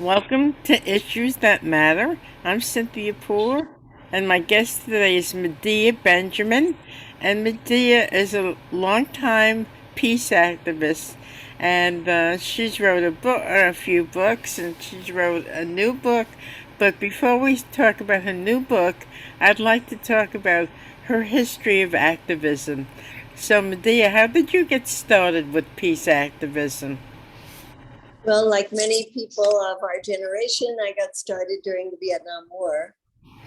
Welcome to Issues That Matter. I'm Cynthia Poole, and my guest today is Medea Benjamin. And Medea is a longtime peace activist, and she's wrote a few books, and she's wrote a new book. But before we talk about her new book, I'd like to talk about her history of activism. So, Medea, how did you get started with peace activism? Well, like many people of our generation, I got started during the Vietnam War,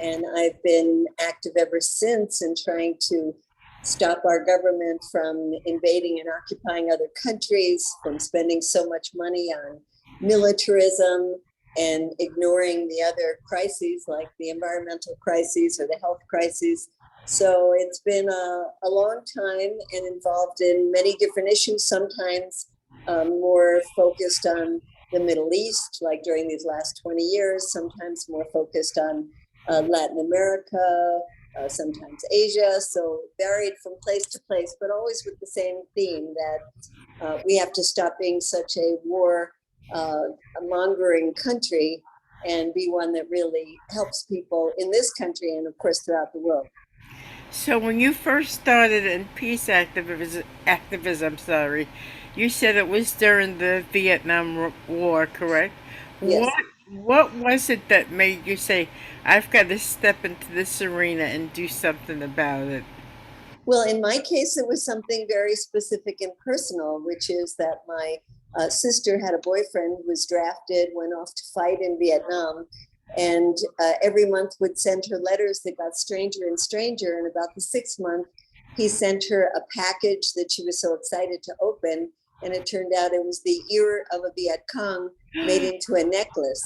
and I've been active ever since in trying to stop our government from invading and occupying other countries, from spending so much money on militarism and ignoring the other crises like the environmental crises or the health crises. So it's been a long time and involved in many different issues, sometimes more focused on the Middle East, like during these last 20 years, sometimes more focused on Latin America, sometimes Asia. So varied from place to place, but always with the same theme that we have to stop being such a war mongering country and be one that really helps people in this country and, of course, throughout the world. So when you first started in activism, sorry, you said it was during the Vietnam War, correct? Yes. What was it that made you say, "I've got to step into this arena and do something about it"? Well, in my case, it was something very specific and personal, which is that my sister had a boyfriend who was drafted, went off to fight in Vietnam, and every month would send her letters that got stranger and stranger. And about the sixth month, he sent her a package that she was so excited to open. And it turned out it was the ear of a Viet Cong made into a necklace.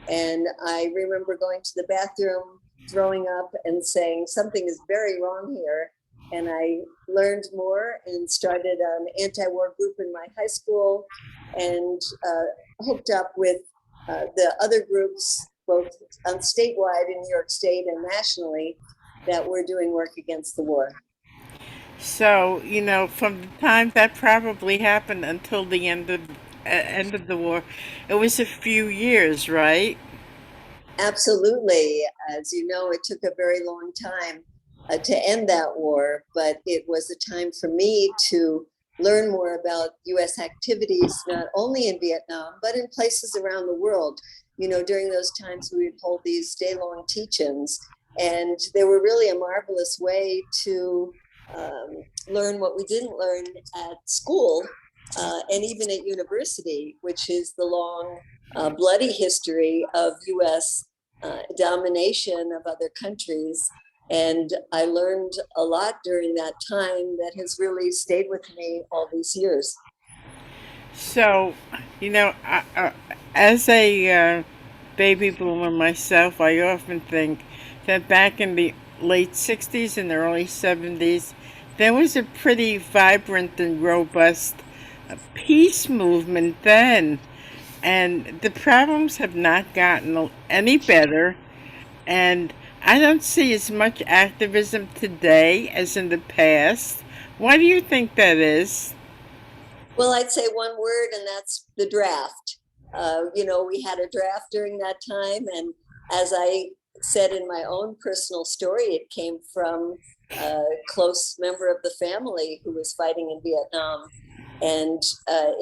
And I remember going to the bathroom, throwing up, and saying, something is very wrong here. And I learned more and started an anti-war group in my high school and hooked up with the other groups, both statewide in New York State and nationally, that were doing work against the war. So from the time that probably happened until the end of the war, it was a few years, right? Absolutely. As you know, it took a very long time to end that war, but it was a time for me to learn more about US activities, not only in Vietnam, but in places around the world. You know, during those times, we would hold these day long teach ins, and they were really a marvelous way to learn what we didn't learn at school and even at university, which is the long, bloody history of US domination of other countries. And I learned a lot during that time that has really stayed with me all these years. So, as a baby boomer myself, I often think that back in the late 60s and the early 70s, there was a pretty vibrant and robust peace movement then. And the problems have not gotten any better. And I don't see as much activism today as in the past. Why do you think that is? Well, I'd say one word, and that's the draft. You know, we had a draft during that time. And as I said in my own personal story, it came from a close member of the family who was fighting in Vietnam. And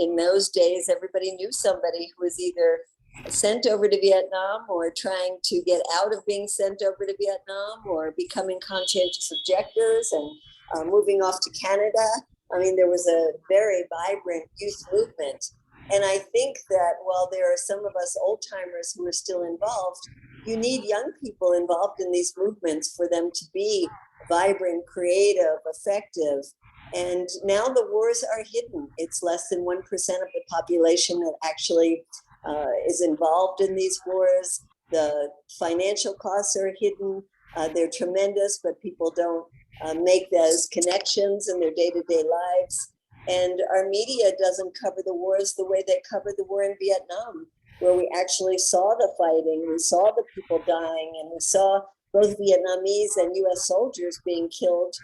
in those days, everybody knew somebody who was either sent over to Vietnam or trying to get out of being sent over to Vietnam or becoming conscientious objectors and moving off to Canada. I mean, there was a very vibrant youth movement. And I think that while there are some of us old timers who are still involved, you need young people involved in these movements for them to be vibrant, creative, effective. And now the wars are hidden. It's less than 1% of the population that actually is involved in these wars. The financial costs are hidden. They're tremendous, but people don't make those connections in their day to day lives. And our media doesn't cover the wars the way they covered the war in Vietnam, where we actually saw the fighting, we saw the people dying, and we saw both Vietnamese and US soldiers being killed.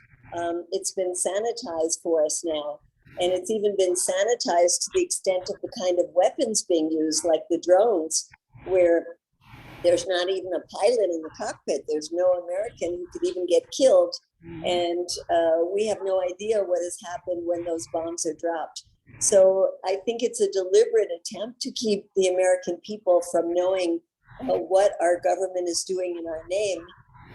It's been sanitized for us now. And it's even been sanitized to the extent of the kind of weapons being used, like the drones. where there's not even a pilot in the cockpit. There's no American who could even get killed. And we have no idea what has happened when those bombs are dropped. So I think it's a deliberate attempt to keep the American people from knowing what our government is doing in our name.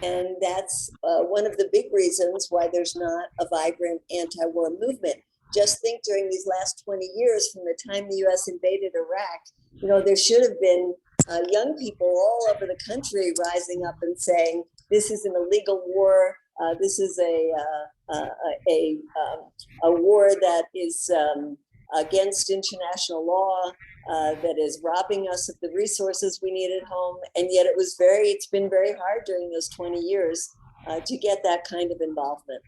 And that's one of the big reasons why there's not a vibrant anti-war movement. Just think during these last 20 years, from the time the US invaded Iraq, there should have been young people all over the country rising up and saying, this is an illegal war. This is a war that is against international law, that is robbing us of the resources we need at home. And yet it's been very hard during those 20 years to get that kind of involvement.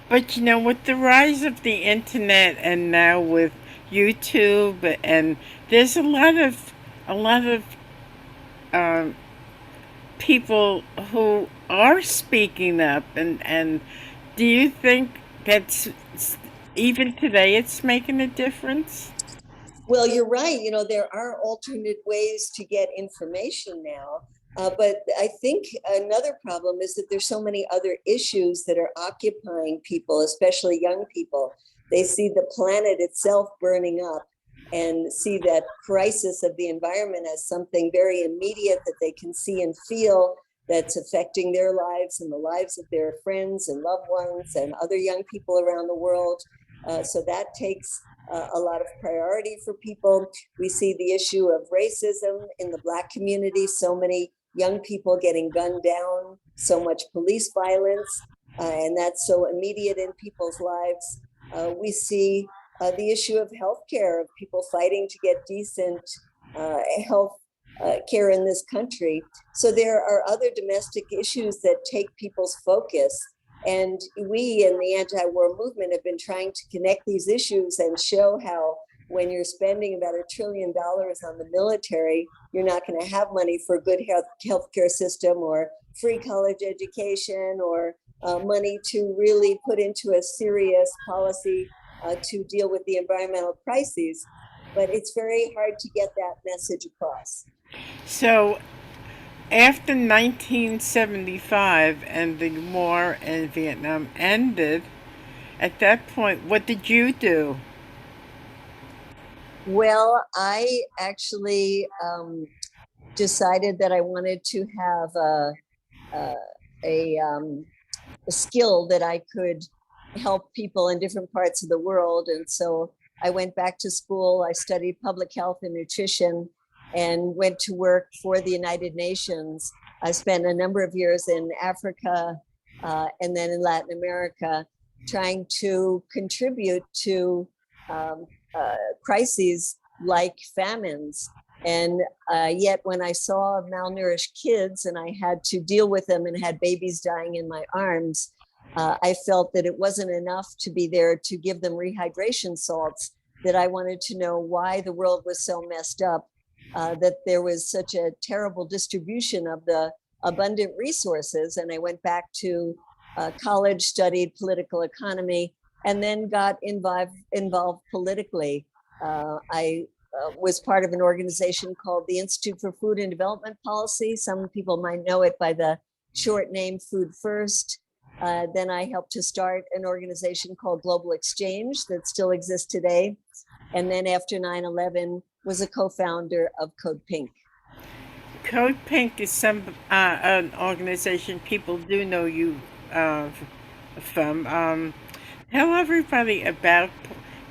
But with the rise of the internet and now with YouTube, and there's a lot of um, people who are speaking up, and do you think that's even today it's making a difference? Well, you're right. There are alternate ways to get information now. But I think another problem is that there's so many other issues that are occupying people, especially young people. They see the planet itself burning up and see that crisis of the environment as something very immediate that they can see and feel, that's affecting their lives and the lives of their friends and loved ones and other young people around the world. So that takes a lot of priority for people. We see the issue of racism in the Black community, so many young people getting gunned down, so much police violence, and that's so immediate in people's lives. We see the issue of healthcare, of people fighting to get decent health care in this country. So there are other domestic issues that take people's focus. And we in the anti-war movement have been trying to connect these issues and show how when you're spending about $1 trillion on the military, you're not going to have money for a good healthcare system or free college education or money to really put into a serious policy to deal with the environmental crises. But it's very hard to get that message across. So after 1975 and the war in Vietnam ended, at that point, what did you do? Well, I actually decided that I wanted to have a, a, um, a skill that I could help people in different parts of the world. And so I went back to school. I studied public health and nutrition and went to work for the United Nations. I spent a number of years in Africa and then in Latin America, trying to contribute to um, crises like famines. And yet, when I saw malnourished kids and I had to deal with them and had babies dying in my arms, I felt that it wasn't enough to be there to give them rehydration salts, that I wanted to know why the world was so messed up, that there was such a terrible distribution of the abundant resources. And I went back to college, studied political economy, and then got involved politically. I was part of an organization called the Institute for Food and Development Policy. Some people might know it by the short name Food First. Then I helped to start an organization called Global Exchange that still exists today. And then after 9/11, was a co-founder of Code Pink. Code Pink is an organization people do know you uh, from. Tell everybody about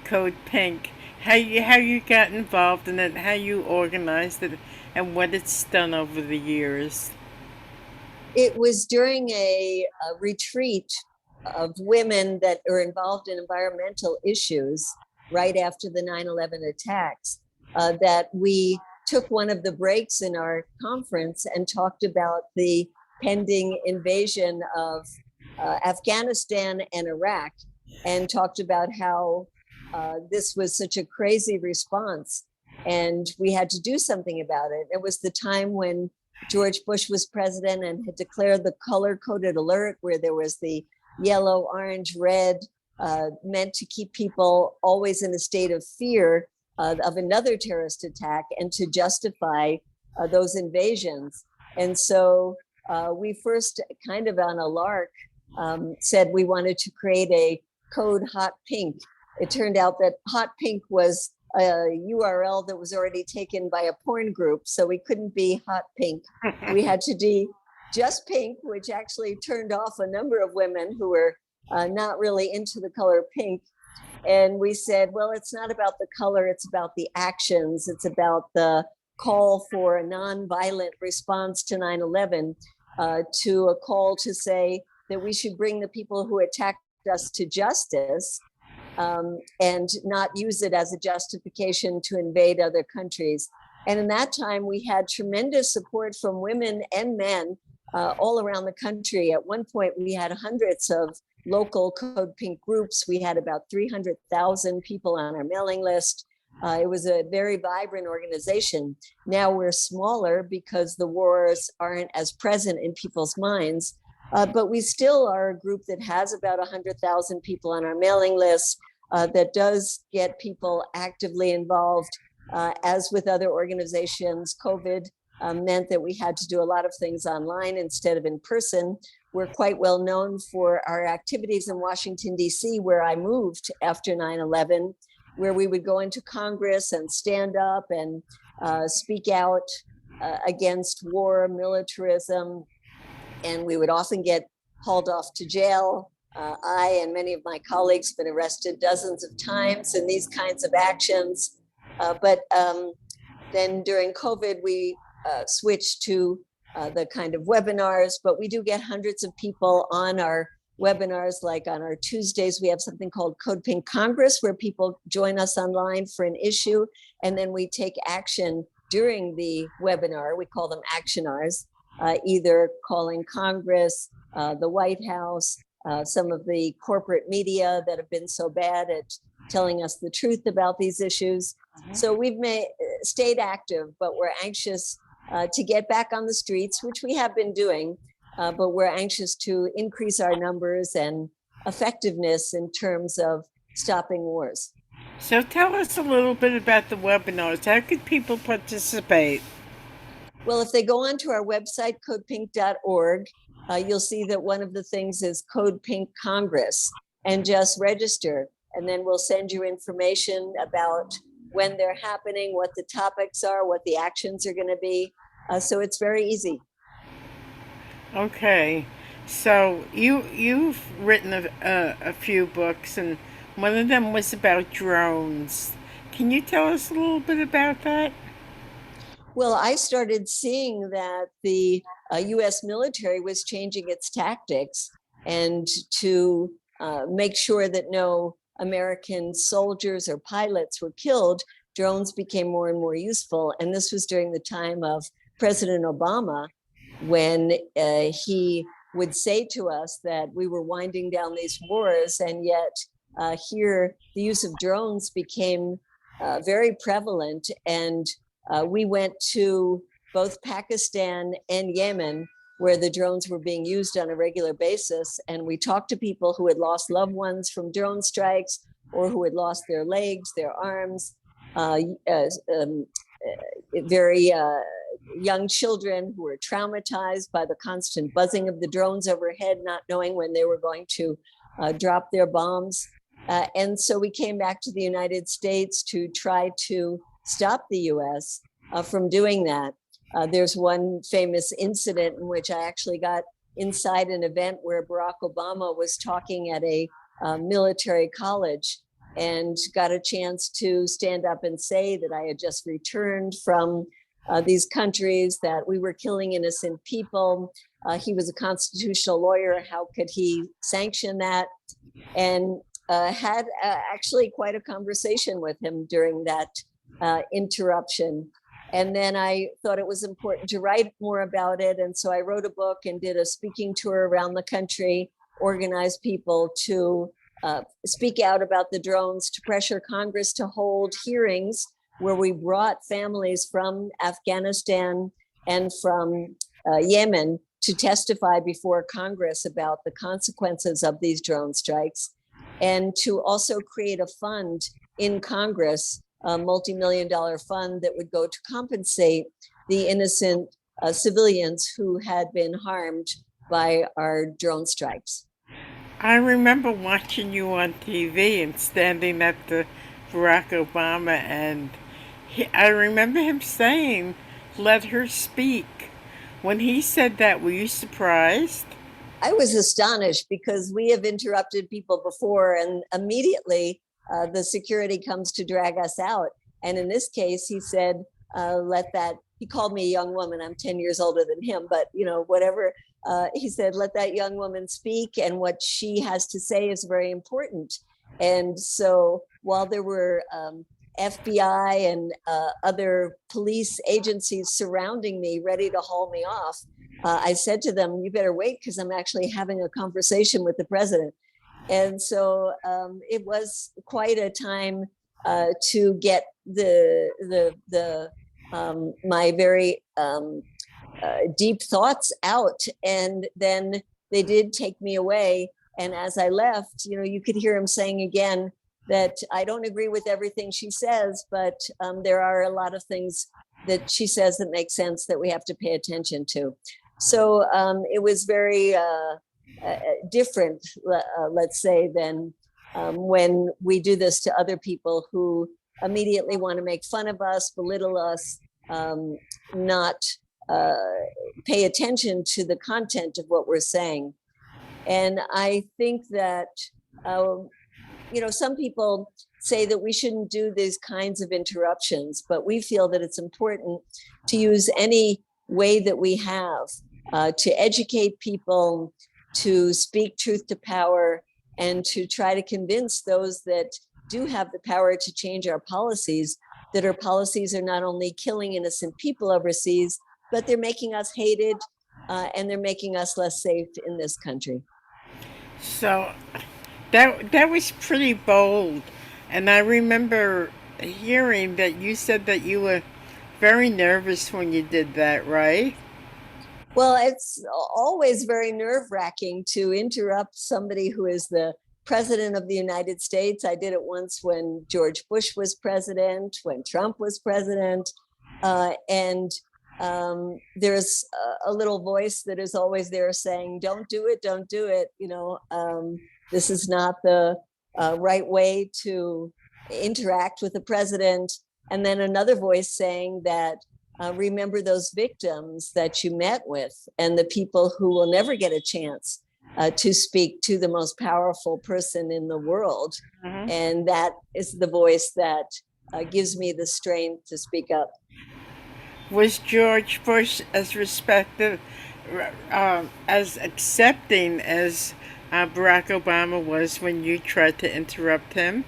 Code Pink, how you got involved in it, how you organized it, and what it's done over the years. It was during a retreat of women that are involved in environmental issues right after the 9/11 attacks that we took one of the breaks in our conference and talked about the pending invasion of Afghanistan and Iraq, and talked about how this was such a crazy response and we had to do something about it. It was the time when George Bush was president and had declared the color coded alert, where there was the yellow, orange, red, meant to keep people always in a state of fear of another terrorist attack and to justify those invasions. And so we first, kind of on a lark, said we wanted to create a code hot pink. It turned out that hot pink was a URL that was already taken by a porn group, so we couldn't be hot pink. We had to be just pink, which actually turned off a number of women who were not really into the color pink. And we said, well, it's not about the color, it's about the actions. It's about the call for a nonviolent response to 9/11, to a call to say that we should bring the people who attacked us to justice, and not use it as a justification to invade other countries. And in that time, we had tremendous support from women and men all around the country. At one point, we had hundreds of local Code Pink groups. We had about 300,000 people on our mailing list. It was a very vibrant organization. Now we're smaller because the wars aren't as present in people's minds, but we still are a group that has about 100,000 people on our mailing list, that does get people actively involved. As with other organizations, COVID meant that we had to do a lot of things online instead of in person. We're quite well known for our activities in Washington, D.C., where I moved after 9/11, where we would go into Congress and stand up and speak out against war, militarism, and we would often get hauled off to jail. I and many of my colleagues have been arrested dozens of times in these kinds of actions. But then during COVID, we switched to the kind of webinars, but we do get hundreds of people on our webinars. Like on our Tuesdays, we have something called Code Pink Congress, where people join us online for an issue, and then we take action during the webinar. We call them action hours, either calling Congress, the White House, some of the corporate media that have been so bad at telling us the truth about these issues. So we've stayed active, but we're anxious to get back on the streets, which we have been doing, but we're anxious to increase our numbers and effectiveness in terms of stopping wars. So tell us a little bit about the webinars. How could people participate? Well, if they go onto our website, codepink.org, you'll see that one of the things is Code Pink Congress, and just register. And then we'll send you information about when they're happening, what the topics are, what the actions are going to be. So it's very easy. Okay, so you've written a few books, and one of them was about drones. Can you tell us a little bit about that? Well, I started seeing that the US military was changing its tactics, and to make sure that no American soldiers or pilots were killed, drones became more and more useful. And this was during the time of President Obama, when he would say to us that we were winding down these wars, and yet here the use of drones became very prevalent. And we went to both Pakistan and Yemen, where the drones were being used on a regular basis. And we talked to people who had lost loved ones from drone strikes, or who had lost their legs, their arms, very young children who were traumatized by the constant buzzing of the drones overhead, not knowing when they were going to drop their bombs. And so we came back to the United States to try to stop the US from doing that. There's one famous incident in which I actually got inside an event where Barack Obama was talking at a military college, and got a chance to stand up and say that I had just returned from these countries, that we were killing innocent people. He was a constitutional lawyer. How could he sanction that? And had actually quite a conversation with him during that interruption. And then I thought it was important to write more about it. And so I wrote a book and did a speaking tour around the country, organized people to speak out about the drones, to pressure Congress to hold hearings where we brought families from Afghanistan and from Yemen to testify before Congress about the consequences of these drone strikes, and to also create a fund in Congress, a multi-million-dollar fund that would go to compensate the innocent civilians who had been harmed by our drone strikes. I remember watching you on TV and standing up to Barack Obama, and I remember him saying, "Let her speak." When he said that, were you surprised? I was astonished because we have interrupted people before, and immediately the security comes to drag us out. And in this case, he said, let that, he called me a young woman. I'm 10 years older than him, but whatever. He said, let that young woman speak, and what she has to say is very important. And so while there were FBI and other police agencies surrounding me, ready to haul me off, I said to them, you better wait because I'm actually having a conversation with the president. And so it was quite a time to get my very deep thoughts out. And then they did take me away. And as I left, you could hear him saying again that I don't agree with everything she says, but there are a lot of things that she says that make sense that we have to pay attention to. So it was very different, let's say, than when we do this to other people who immediately want to make fun of us, belittle us, not pay attention to the content of what we're saying. And I think that, some people say that we shouldn't do these kinds of interruptions, but we feel that it's important to use any way that we have to educate people, to speak truth to power, and to try to convince those that do have the power to change our policies, that our policies are not only killing innocent people overseas, but they're making us hated and they're making us less safe in this country. So that was pretty bold, and I remember hearing that you said that you were very nervous when you did that, right? Well, it's always very nerve-wracking to interrupt somebody who is the president of the United States. I did it once when George Bush was president, when Trump was president, and there's a little voice that is always there saying, "Don't do it, don't do it." This is not the right way to interact with the president. And then another voice saying that remember those victims that you met with and the people who will never get a chance to speak to the most powerful person in the world. Hmm. And that is the voice that gives me the strength to speak up. Was George Bush as respected, as accepting as Barack Obama was when you tried to interrupt him?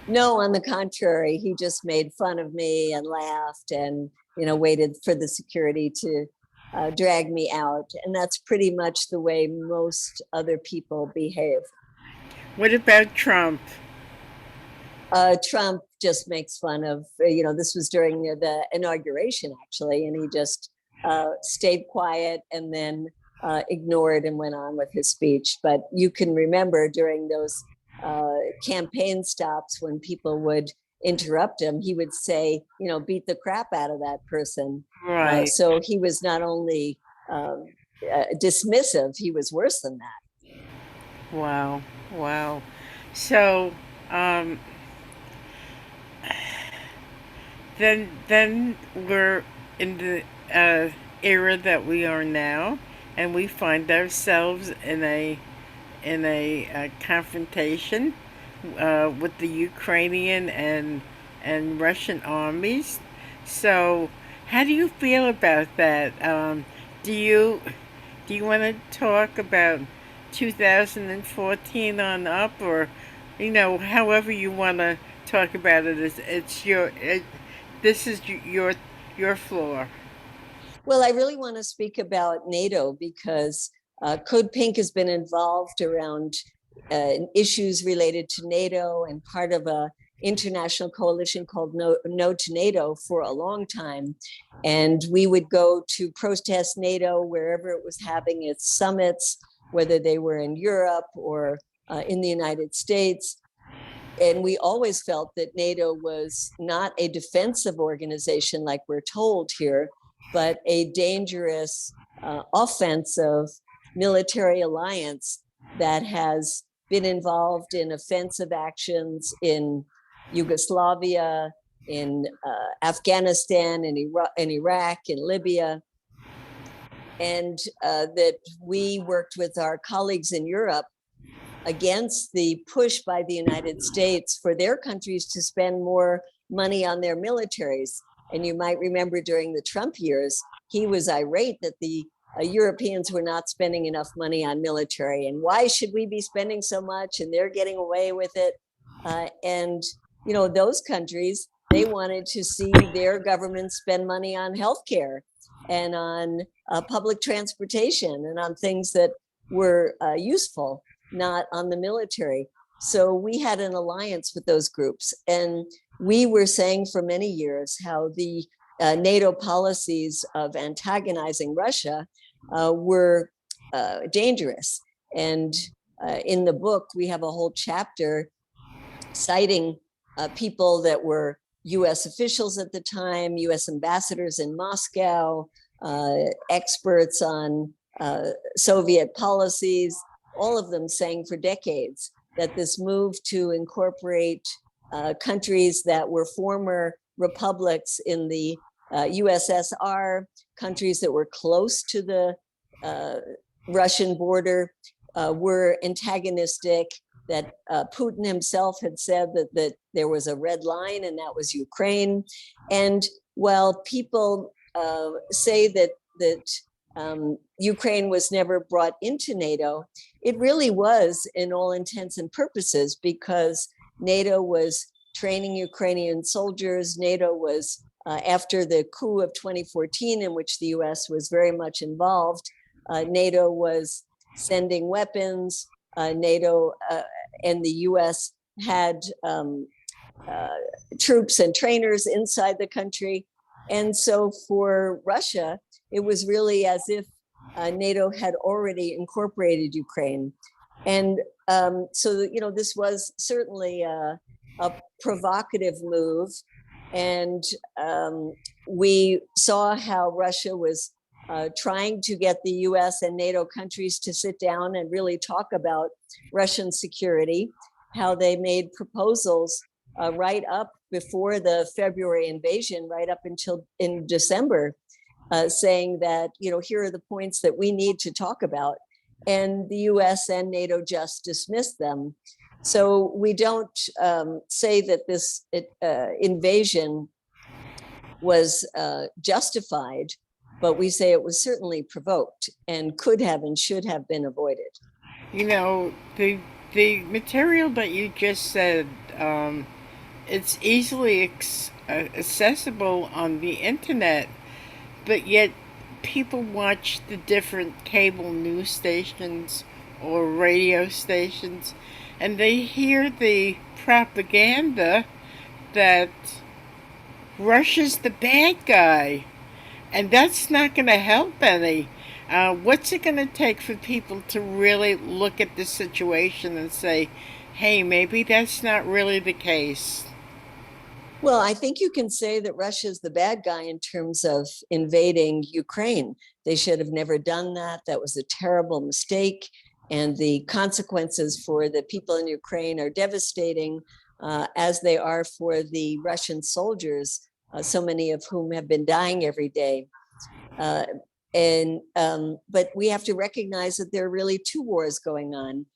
No, on the contrary, he just made fun of me and laughed and, waited for the security to drag me out. And that's pretty much the way most other people behave. What about Trump? Trump just makes fun of, this was during the inauguration, actually, and he just stayed quiet and then ignored and went on with his speech. But you can remember during those campaign stops when people would interrupt him, he would say, beat the crap out of that person. Right. So he was not only dismissive, he was worse than that. Wow. Wow. So, um, then we're in the era that we are now, and we find ourselves in a confrontation with the Ukrainian and Russian armies. So, how do you feel about that? Do you want to talk about 2014 on up, or however you want to talk about it? It's this is your floor. Well, I really want to speak about NATO because Code Pink has been involved around issues related to NATO and part of a international coalition called No to NATO for a long time. And we would go to protest NATO wherever it was having its summits, whether they were in Europe or in the United States. And we always felt that NATO was not a defensive organization like we're told here, but a dangerous offensive military alliance that has been involved in offensive actions in Yugoslavia, in Afghanistan, in Iraq, in Libya, and that we worked with our colleagues in Europe against the push by the United States for their countries to spend more money on their militaries. And you might remember during the Trump years, he was irate that the Europeans were not spending enough money on military. And why should we be spending so much? And they're getting away with it. And, you know, those countries, they wanted to see their government spend money on healthcare and on public transportation and on things that were useful, not on the military. So we had an alliance with those groups. And we were saying for many years how the NATO policies of antagonizing Russia were dangerous. And in the book, we have a whole chapter citing people that were US officials at the time, US ambassadors in Moscow, experts on Soviet policies, all of them saying for decades that this move to incorporate countries that were former republics in the USSR, countries that were close to the Russian border, were antagonistic, that Putin himself had said that there was a red line, and that was Ukraine. And while people say that Ukraine was never brought into NATO, it really was in all intents and purposes, because NATO was training Ukrainian soldiers. NATO was, after the coup of 2014, in which the US was very much involved, NATO was sending weapons. NATO and the US had troops and trainers inside the country. And so for Russia, it was really as if NATO had already incorporated Ukraine. And so, you know, this was certainly a provocative move. And we saw how Russia was trying to get the US and NATO countries to sit down and really talk about Russian security, how they made proposals right up before the February invasion, right up until in December, saying that, you know, here are the points that we need to talk about. And the US and NATO just dismissed them. So we don't say that this invasion was justified, but we say it was certainly provoked and could have and should have been avoided. You know, the material that you just said, it's easily accessible on the internet, but yet people watch the different cable news stations or radio stations, and they hear the propaganda that Russia's the bad guy, and that's not going to help any. What's it going to take for people to really look at the situation and say, hey, maybe that's not really the case? Well, I think you can say that Russia is the bad guy in terms of invading Ukraine. They should have never done that. That was a terrible mistake. And the consequences for the people in Ukraine are devastating, as they are for the Russian soldiers, so many of whom have been dying every day. But we have to recognize that there are really two wars going on.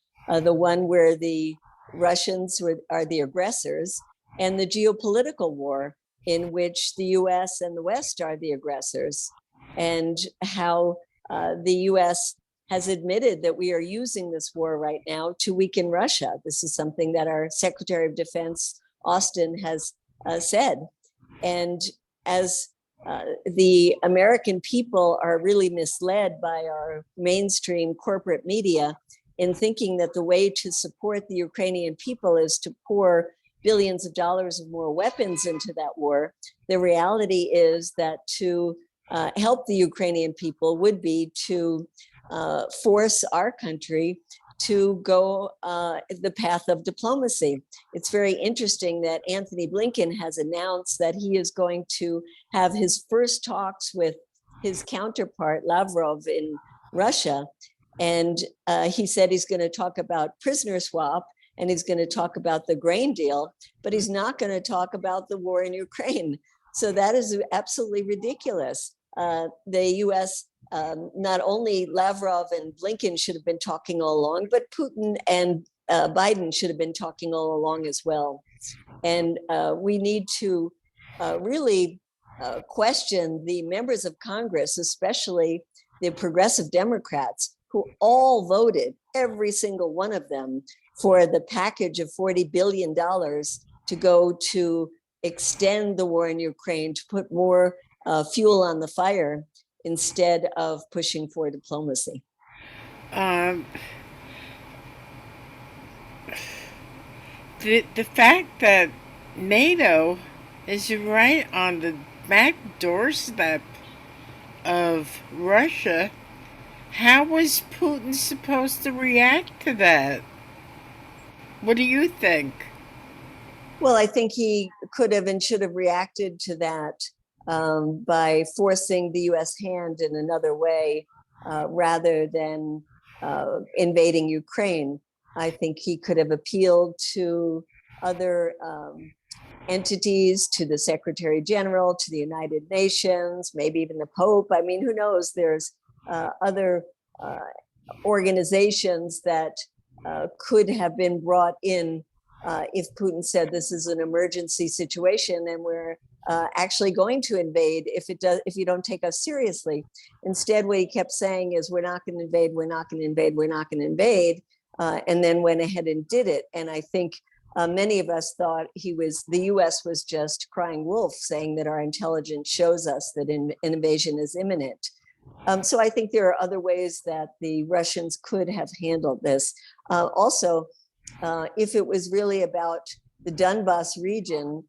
The one where the Russians are the aggressors, and the geopolitical war in which the US and the West are the aggressors, and how the US has admitted that we are using this war right now to weaken Russia. This is something that our Secretary of Defense, Austin, has said. And as the American people are really misled by our mainstream corporate media in thinking that the way to support the Ukrainian people is to pour billions of dollars of more weapons into that war. The reality is that to help the Ukrainian people would be to force our country to go the path of diplomacy. It's very interesting that Anthony Blinken has announced that he is going to have his first talks with his counterpart, Lavrov, in Russia. And he said he's going to talk about prisoner swap and he's going to talk about the grain deal, but he's not going to talk about the war in Ukraine. So that is absolutely ridiculous. The US, not only Lavrov and Blinken should have been talking all along, but Putin and Biden should have been talking all along as well. And we need to really question the members of Congress, especially the progressive Democrats, who all voted, every single one of them, for the package of $40 billion to go to extend the war in Ukraine, to put more fuel on the fire instead of pushing for diplomacy. Um, the fact that NATO is right on the back doorstep of Russia, how was Putin supposed to react to that? What do you think? Well, I think he could have and should have reacted to that by forcing the US hand in another way rather than invading Ukraine. I think he could have appealed to other entities, to the Secretary General, to the United Nations, maybe even the Pope. I mean, who knows? There's other organizations that could have been brought in if Putin said this is an emergency situation and we're actually going to invade if you don't take us seriously. Instead, what he kept saying is we're not going to invade, we're not going to invade, we're not going to invade, and then went ahead and did it. And I think many of us thought the U.S. was just crying wolf, saying that our intelligence shows us that an invasion is imminent. So I think there are other ways that the Russians could have handled this. Also, if it was really about the Donbas region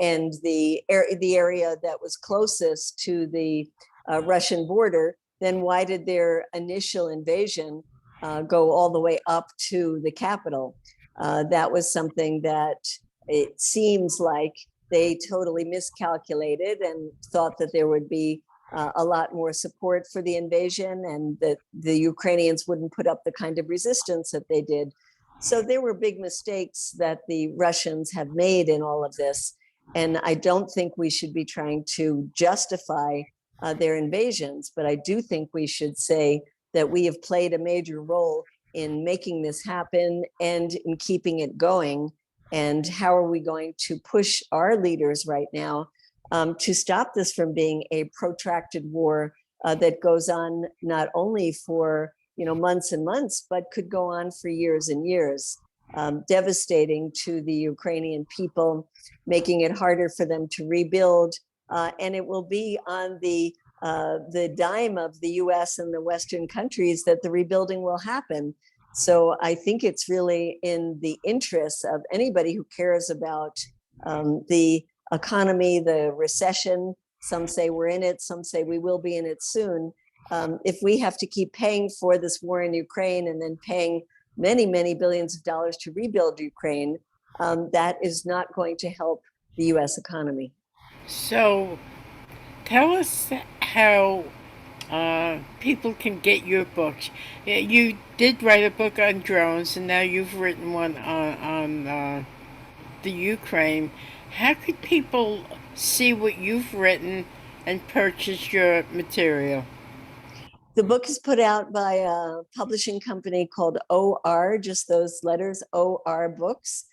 and the area that was closest to the Russian border, then why did their initial invasion go all the way up to the capital? That was something that it seems like they totally miscalculated and thought that there would be a lot more support for the invasion and that the Ukrainians wouldn't put up the kind of resistance that they did. So there were big mistakes that the Russians have made in all of this. And I don't think we should be trying to justify their invasions, but I do think we should say that we have played a major role in making this happen and in keeping it going. And how are we going to push our leaders right now to stop this from being a protracted war that goes on not only for months and months, but could go on for years and years, devastating to the Ukrainian people, making it harder for them to rebuild. And it will be on the dime of the US and the Western countries that the rebuilding will happen. So I think it's really in the interest of anybody who cares about the economy, the recession. Some say we're in it, some say we will be in it soon. If we have to keep paying for this war in Ukraine and then paying many, many billions of dollars to rebuild Ukraine, that is not going to help the US economy. So, tell us how people can get your books. You did write a book on drones, and now you've written one on the Ukraine. How could people see what you've written and purchase your material? The book is put out by a publishing company called OR, just those letters, OR Books.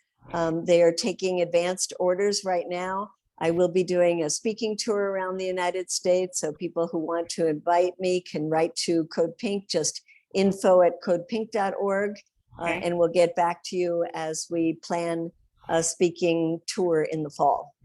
They are taking advanced orders right now. I will be doing a speaking tour around the United States. So people who want to invite me can write to Code Pink, just info@codepink.org. Okay. And we'll get back to you as we plan a speaking tour in the fall.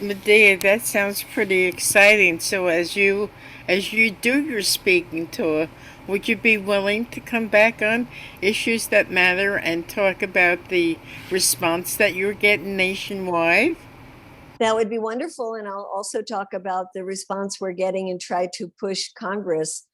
Medea, that sounds pretty exciting. So as you do your speaking tour, would you be willing to come back on issues that matter and talk about the response that you're getting nationwide? That would be wonderful. And I'll also talk about the response we're getting and try to push Congress,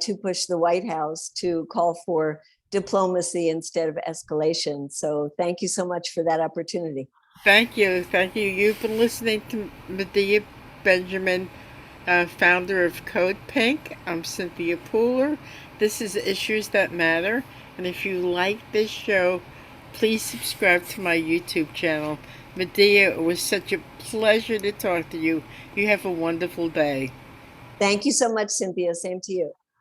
to push the White House to call for diplomacy instead of escalation. So thank you so much for that opportunity. Thank you. Thank you. You've been listening to Medea Benjamin founder of Code Pink. I'm Cynthia Pooler. This is Issues That Matter. And if you like this show, please subscribe to my YouTube channel. Medea, it was such a pleasure to talk to you. You have a wonderful day. Thank you so much, Cynthia. Same to you.